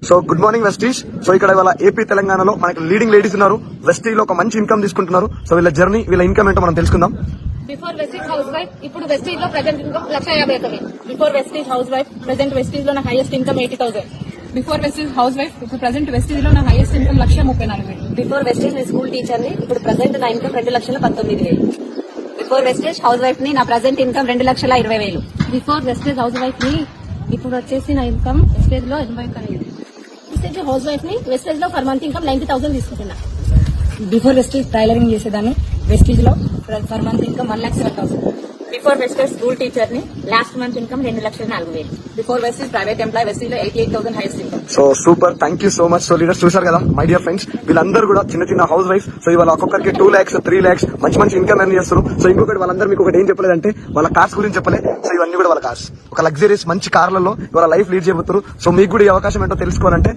So good morning Vestige. So ఇక్కడ ఇవాళ AP తెలంగాణలో మనకి లీడింగ్ లేడీస్ ఉన్నారు. వెస్టీజ్ లో ఒక మంచి ఇన్కమ్ తీసుకుంటున్నారు. సో వీళ్ళ జర్నీ, వీళ్ళ ఇన్కమ్ ఏంటో మనం తెలుసుకుందాం. బిఫోర్ వెస్టీజ్ హౌస్ వైఫ్, ఇప్పుడు వెస్టీజ్ లో present income 1,51,000. Before Vestige house wife, present Vestige లో నా highest income 80,000. Before Vestige house wife, ఇప్పుడు ప్రెజెంట్ వెస్టీజ్ లో నా హైయెస్ట్ ఇన్కమ్ 1,34,000. బిఫోర్ వెస్టీజ్ నేను స్కూల్ టీచర్ ని, ఇప్పుడు ప్రెజెంట్ నా income 2,19,000. Before Vestige house wife ని నా present income 2,20,000. Before Vestige house wife ని ఇప్పుడు వచ్చేసి నా ఇన్కమ్ వెస్టేజ్ లో 80,000. వెస్టేజ్ హౌస్ వైఫ్ ని వెస్టేజ్ లో పర్ మంత్ ఇన్కమ్ 90,000 తీసుకుంటున్నా. బిఫోర్ వెస్టేజ్ టైలరింగ్ చేసేదాన్ని, వెస్టేజ్ లో per month income 1,07,000. Before Vestige school teacher ని, last month income 2,04,000. Before Vestige private employee, Vestige లో 88,000 highest income. So super, thank you so much. So leaders చూసారు కదా my dear friends, వీళ్ళందరూ కూడా చిన్న చిన్న హౌస్ వైఫ్. సో ఇవాళ ఒక్కొక్కరికి 2 lakhs 3 lakhs మంచి మంచి ఇన్కమ్ ఎర్న్ చేస్తారు. సో ఇంకొకటి వాళ్ళందరూ మీకు ఒకటి ఏం చెప్పలేదంటే వాళ్ళ కార్స్ గురించి చెప్పలే. సో ఇవన్నీ కూడా వాళ్ళ కార్స్, ఒక లగ్జరీస్ మంచి కార్లలో ఇవాళ లైఫ్ లీడ్ చేయబోతారు. సో మీకు కూడా ఈ అవకాశం ఏంటో తెలుసుకోవాలంటే